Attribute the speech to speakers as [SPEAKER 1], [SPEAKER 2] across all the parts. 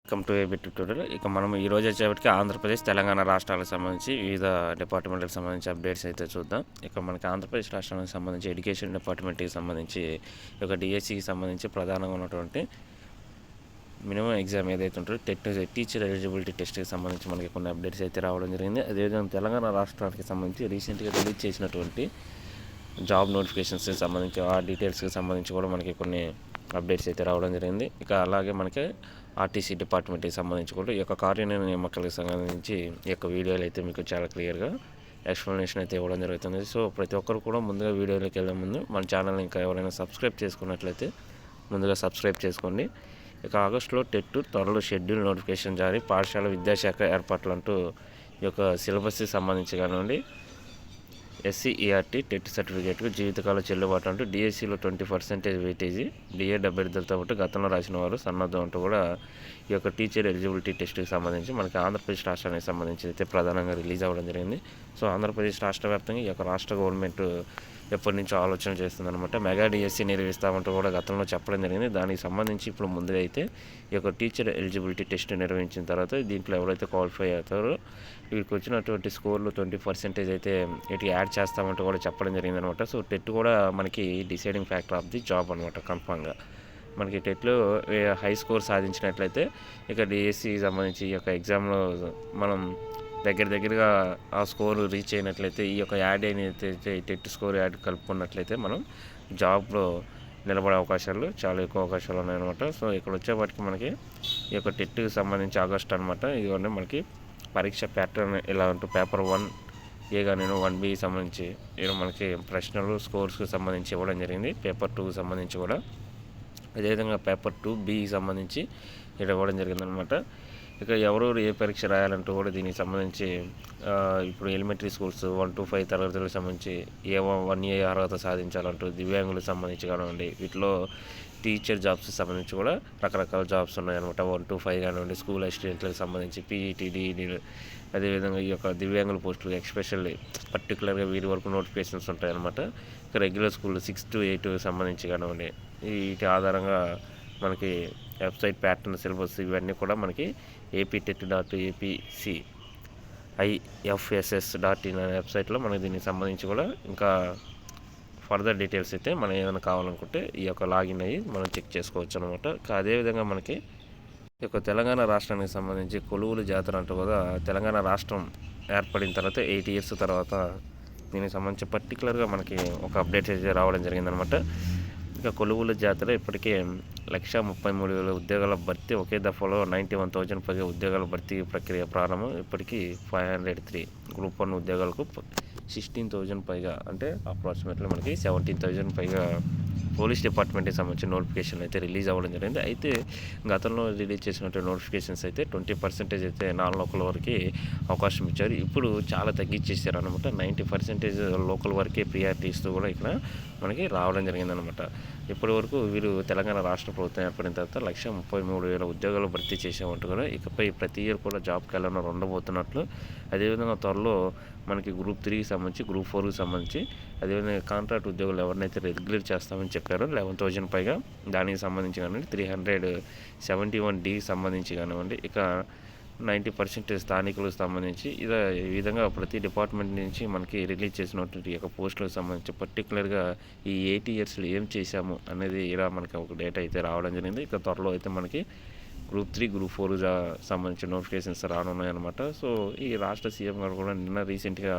[SPEAKER 1] Welcome to AB tutorial. ఇక మనం ఈరోజు వచ్చేప్పటికి ఆంధ్రప్రదేశ్ తెలంగాణ రాష్ట్రాలకు సంబంధించి వివిధ డిపార్ట్మెంట్లకు సంబంధించి అప్డేట్స్ అయితే చూద్దాం. ఇక మనకి ఆంధ్రప్రదేశ్ రాష్ట్రానికి సంబంధించి ఎడ్యుకేషన్ డిపార్ట్మెంట్కి సంబంధించి ఒక డిఎస్సికి సంబంధించి ప్రధానంగా ఉన్నటువంటి మినిమం ఎగ్జామ్ ఏదైతే ఉంటుందో టీచర్ ఎలిజిబిలిటీ టెస్ట్కి సంబంధించి మనకి కొన్ని అప్డేట్స్ అయితే రావడం జరిగింది. అదేవిధంగా తెలంగాణ రాష్ట్రానికి సంబంధించి రీసెంట్గా రిలీజ్ చేసినటువంటి జాబ్ నోటిఫికేషన్స్కి సంబంధించి ఆ డీటెయిల్స్కి సంబంధించి కూడా మనకి కొన్ని అప్డేట్స్ అయితే రావడం జరిగింది. ఇక అలాగే మనకి ఆర్టీసీ డిపార్ట్మెంట్కి సంబంధించి కూడా ఈ యొక్క కార్యాలయ నియామకాలకు సంబంధించి ఈ యొక్క వీడియోలు అయితే మీకు చాలా క్లియర్గా ఎక్స్ప్లెనేషన్ అయితే ఇవ్వడం జరుగుతుంది. సో ప్రతి ఒక్కరు కూడా ముందుగా వీడియోలోకి వెళ్ళే ముందు మన ఛానల్ని ఇంకా ఎవరైనా సబ్స్క్రైబ్ చేసుకున్నట్లయితే ముందుగా సబ్స్క్రైబ్ చేసుకోండి. ఇక ఆగస్టులో టెట్ త్వరలో షెడ్యూల్ నోటిఫికేషన్ జారీ, పాఠశాల విద్యాశాఖ ఏర్పాట్లు అంటూ ఈ యొక్క సిలబస్కి సంబంధించి కానివ్వండి, SC/ERT టెట్ సర్టిఫికేట్కు జీవితకాల చెల్లుబాటు అంటూ DSCలో 20% వెయిటేజీ, డిఎడ్ అభ్యర్థులతో పాటు గతంలో రాసిన వారు సన్నద్ధం అంటూ కూడా ఈ యొక్క టీచర్ ఎలిజిబిలిటీ టెస్ట్కి సంబంధించి మనకి ఆంధ్రప్రదేశ్ రాష్ట్రానికి సంబంధించి అయితే ప్రధానంగా రిలీజ్ అవ్వడం జరిగింది. సో ఆంధ్రప్రదేశ్ రాష్ట్ర వ్యాప్తంగా ఈ యొక్క రాష్ట్ర గవర్నమెంట్ ఎప్పటి నుంచో ఆలోచన చేస్తుందన్నమాట. మెగా DSC నిర్వహిస్తామంటూ కూడా గతంలో చెప్పడం జరిగింది. దానికి సంబంధించి ఇప్పుడు ముందుగా అయితే ఈ యొక్క టీచర్ ఎలిజిబిలిటీ టెస్ట్ నిర్వహించిన తర్వాత దీంట్లో ఎవరైతే క్వాలిఫై అవుతారో వీరికి వచ్చినటువంటి స్కోర్లు 20% అయితే వీటికి యాడ్ చేస్తామంటూ కూడా చెప్పడం జరిగింది అనమాట. సో టెట్ కూడా మనకి deciding factor of the job అనమాట. కన్ఫామ్గా మనకి టెట్లో హై స్కోర్ సాధించినట్లయితే ఇక DSCకి సంబంధించి ఈ యొక్క ఎగ్జామ్లో మనం దగ్గరగా ఆ స్కోర్ రీచ్ అయినట్లయితే ఈ యొక్క యాడ్ అయినట్లయితే టెట్ స్కోర్ యాడ్ కలుపుకున్నట్లయితే మనం జాబ్లో నిలబడే అవకాశాలు చాలా ఎక్కువ అవకాశాలు ఉన్నాయన్నమాట. సో ఇక్కడ వచ్చేప్పటికి మనకి ఈ యొక్క టెట్కి సంబంధించి ఆగస్ట్ అనమాట. ఇదిగోండి మనకి పరీక్ష ప్యాటర్న్ ఇలా ఉంటుంది. పేపర్ 1A కానీ 1B సంబంధించి ఇక్కడ మనకి ప్రశ్నలు స్కోర్స్కి సంబంధించి ఇవ్వడం జరిగింది. పేపర్ 2కి సంబంధించి కూడా అదేవిధంగా పేపర్ 2Bకి సంబంధించి ఇక్కడ ఇవ్వడం జరిగిందనమాట. ఇక ఎవరెవరు ఏ పరీక్ష రాయాలంటూ కూడా దీనికి సంబంధించి ఇప్పుడు ఎలిమెంటరీ స్కూల్స్ 1 to 5 తరగతులకు సంబంధించి A1A అర్హత సాధించాలంటూ దివ్యాంగులకు సంబంధించి కానివ్వండి, వీటిలో టీచర్ జాబ్స్కి సంబంధించి కూడా రకరకాల జాబ్స్ ఉన్నాయన్నమాట. 1 to 5 కానివ్వండి, స్కూల్ అసిస్టెంట్లకు సంబంధించి PET, DED, అదేవిధంగా ఈ యొక్క దివ్యాంగుల పోస్టులు ఎస్పెషల్లీ పర్టికులర్గా వీరి వరకు నోటిఫికేషన్స్ ఉంటాయన్నమాట. ఇక రెగ్యులర్ స్కూల్ 6 to 8 సంబంధించి కానివ్వండి, వీటి ఆధారంగా మనకి వెబ్సైట్ ప్యాటర్న్ సిలబస్ ఇవన్నీ కూడా మనకి APTET.APCIFSS.in అనే వెబ్సైట్లో మనకి దీనికి సంబంధించి కూడా ఇంకా ఫర్దర్ డీటెయిల్స్ అయితే మనం ఏమైనా కావాలనుకుంటే ఈ యొక్క లాగిన్ అయ్యి మనం చెక్ చేసుకోవచ్చు అనమాట. అదేవిధంగా మనకి ఈ యొక్క తెలంగాణ రాష్ట్రానికి సంబంధించి కొలువుల జాతర అంటూ కూడా తెలంగాణ రాష్ట్రం ఏర్పడిన తర్వాత 8 years తర్వాత దీనికి సంబంధించి పర్టికులర్గా మనకి ఒక అప్డేట్ అయితే రావడం జరిగిందనమాట. ఇక కొలువుల జాతర ఇప్పటికే 1,33,000 ఉద్యోగాల భర్తీ, ఒకే దఫాలో 91,000 పైగా ఉద్యోగాల భర్తీ ప్రక్రియ ప్రారంభం. ఇప్పటికీ 503 గ్రూప్ 1 ఉద్యోగాలకు 16,000 పైగా అంటే అప్రాక్సిమేట్లీ మనకి 17,000 పైగా పోలీస్ డిపార్ట్మెంట్కి సంబంధించిన నోటిఫికేషన్ అయితే రిలీజ్ అవ్వడం జరిగింది. అయితే గతంలో రిలీజ్ చేసినటువంటి నోటిఫికేషన్స్ అయితే 20% అయితే నాన్ లోకల్ వరకు అవకాశం ఇచ్చారు. ఇప్పుడు చాలా తగ్గించేసారు అనమాట. 90% లోకల్ వరకే ప్రియారిటీ ఇస్తూ కూడా ఇక్కడ మనకి రావడం జరిగిందనమాట. ఇప్పటి వరకు వీరు తెలంగాణ రాష్ట్ర ప్రభుత్వం ఏర్పడిన తర్వాత 1,33,000 ఉద్యోగాలు భర్తీ చేసామంటూ కూడా ఇకపై ప్రతి ఇయర్ కూడా జాబ్ క్యాలెండర్ ఉండబోతున్నట్లు, అదేవిధంగా త్వరలో మనకి గ్రూప్ 3కి సంబంధించి గ్రూప్ 4కి సంబంధించి అదేవిధంగా కాంట్రాక్ట్ ఉద్యోగులు ఎవరినైతే రెగ్యులర్ చేస్తామని చెప్పారో 11,000 పైగా దానికి సంబంధించి కానివ్వండి, 371Dకి సంబంధించి కానివ్వండి, ఇక 90% స్థానికులకు సంబంధించి ఈ విధంగా ప్రతి డిపార్ట్మెంట్ నుంచి మనకి రిలీజ్ చేసినటువంటి యొక్క పోస్టులకు సంబంధించి పర్టికులర్గా ఈ 8 yearsలో ఏం చేశాము అనేది ఇలా మనకి ఒక డేటా అయితే రావడం జరిగింది. ఇక త్వరలో అయితే మనకి గ్రూప్ 3, గ్రూప్ 4 సంబంధించిన నోటిఫికేషన్స్ రానున్నాయన్నమాట. సో ఈ రాష్ట్ర సీఎం గారు కూడా నిన్న రీసెంట్గా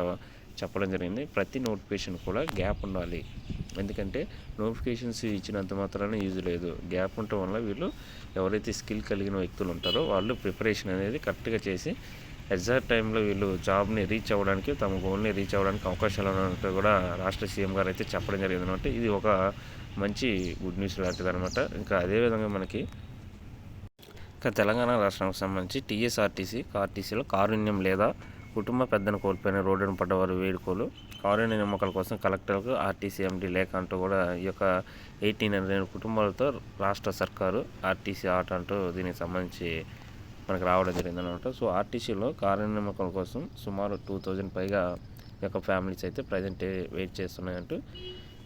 [SPEAKER 1] చెప్పడం జరిగింది, ప్రతి నోటిఫికేషన్ కూడా గ్యాప్ ఉండాలి. ఎందుకంటే నోటిఫికేషన్స్ ఇచ్చినంత మాత్రాన యూజ్ లేదు, గ్యాప్ ఉండటం వల్ల వీళ్ళు ఎవరైతే స్కిల్ కలిగిన వ్యక్తులు ఉంటారో వాళ్ళు ప్రిపరేషన్ అనేది కరెక్ట్గా చేసి ఎగ్జాక్ట్ టైంలో వీళ్ళు జాబ్ని రీచ్ అవ్వడానికి, తమ గోల్ని రీచ్ అవ్వడానికి అవకాశాలు ఉన్నట్టు కూడా రాష్ట్ర సీఎం గారు అయితే చెప్పడం జరిగింది అనమాట. ఇది ఒక మంచి గుడ్ న్యూస్ లాంటిది అనమాట. ఇంకా అదేవిధంగా మనకి ఇంకా తెలంగాణ రాష్ట్రానికి సంబంధించి ఆర్టీసీలో కారుణ్యం లేదా కుటుంబ పెద్దను కోల్పోయిన రోడ్డును పడ్డవారు వేడుకోలు, కారుణ్య నియామకాల కోసం కలెక్టర్కు ఆర్టీసీ MD లేఖ అంటూ కూడా ఈ యొక్క 1800 కుటుంబాలతో రాష్ట్ర సర్కారు ఆర్టీసీ ఆట అంటూ దీనికి సంబంధించి మనకు రావడం జరిగిందనమాట. సో ఆర్టీసీలో కారుణ్య నియామకాల కోసం సుమారు 2,000 పైగా ఈ యొక్క ఫ్యామిలీస్ అయితే ప్రజెంట్ వెయిట్ చేస్తున్నాయంటూ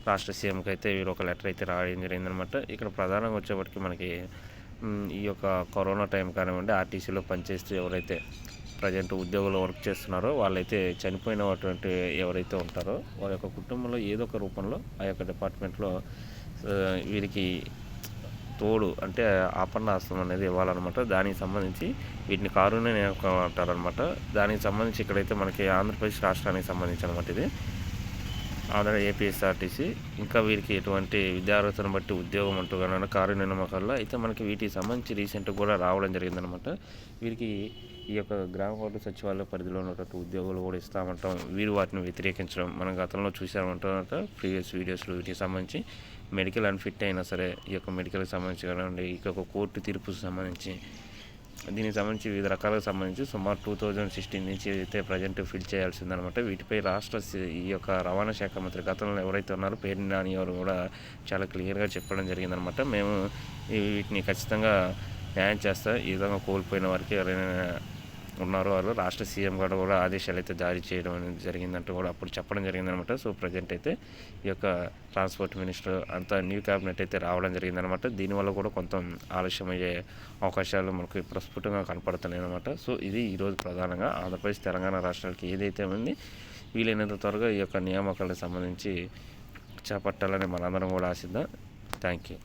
[SPEAKER 1] రాష్ట్ర సీఎంకి అయితే వీరు ఒక లెటర్ అయితే రాయడం జరిగిందనమాట. ఇక్కడ ప్రధానంగా వచ్చేప్పటికి మనకి ఈ యొక్క కరోనా టైం కానివ్వండి, ఆర్టీసీలో పనిచేస్తూ ఎవరైతే ప్రజెంట్ ఉద్యోగులు వర్క్ చేస్తున్నారో వాళ్ళైతే చనిపోయినటువంటి ఎవరైతే ఉంటారో వాళ్ళ యొక్క కుటుంబంలో ఏదో ఒక రూపంలో ఆ యొక్క డిపార్ట్మెంట్లో వీరికి తోడు అంటే ఆపన్నాస్తం అనేది ఇవ్వాలన్నమాట. దానికి సంబంధించి వీటిని కారుణ్య నియామకం అంటారనమాట. దానికి సంబంధించి ఇక్కడైతే మనకి ఆంధ్రప్రదేశ్ రాష్ట్రానికి సంబంధించి అనమాట ఇది APPSC. ఇంకా వీరికి ఎటువంటి విద్యార్హతను బట్టి ఉద్యోగం అంటూ కానీ కారుణ్య నియామకాల్లో అయితే మనకి వీటికి సంబంధించి రీసెంట్గా కూడా రావడం జరిగిందనమాట. వీరికి ఈ యొక్క గ్రామ వార్డు సచివాలయ పరిధిలో ఉన్నటువంటి ఉద్యోగులు కూడా ఇస్తామంటాం, వీరు వాటిని వ్యతిరేకించడం మనం గతంలో చూసామంటారట ప్రీవియస్ వీడియోస్లో. వీటికి సంబంధించి మెడికల్ అన్ఫిట్ అయినా సరే ఈ యొక్క మెడికల్కి సంబంధించి కానివ్వండి, ఈ యొక్క కోర్టు తీర్పుకు సంబంధించి దీనికి సంబంధించి వివిధ రకాలకు సంబంధించి సుమారు 2016 నుంచి అయితే ప్రజెంట్ ఫిల్ చేయాల్సిందనమాట. వీటిపై రాష్ట్ర ఈ యొక్క రవాణా శాఖ మంత్రి గతంలో ఎవరైతే ఉన్నారో పేర్ని నాని గారు కూడా చాలా క్లియర్గా చెప్పడం జరిగిందనమాట. మేము వీటిని ఖచ్చితంగా న్యాయం చేస్తా, ఈ విధంగా కోల్పోయిన వారికి ఎవరైనా ఉన్నారో వాళ్ళు రాష్ట్ర సీఎం గారు కూడా ఆదేశాలు అయితే జారీ చేయడం అనేది జరిగిందంటూ కూడా అప్పుడు చెప్పడం జరిగిందనమాట. సో ప్రజెంట్ అయితే ఈ యొక్క ట్రాన్స్పోర్ట్ మినిస్టర్ అంతా న్యూ క్యాబినెట్ అయితే రావడం జరిగిందనమాట. దీనివల్ల కూడా కొంత ఆలస్యం అయ్యే అవకాశాలు మనకు ప్రస్ఫుటంగా కనపడుతున్నాయి అనమాట. సో ఇది ఈరోజు ప్రధానంగా ఆంధ్రప్రదేశ్, తెలంగాణ రాష్ట్రాలకి ఏదైతే ఉంది వీలైనంత త్వరగా ఈ యొక్క నియామకాలకు సంబంధించి చేపట్టాలని మనందరం కూడా ఆశిద్దాం. Thank you.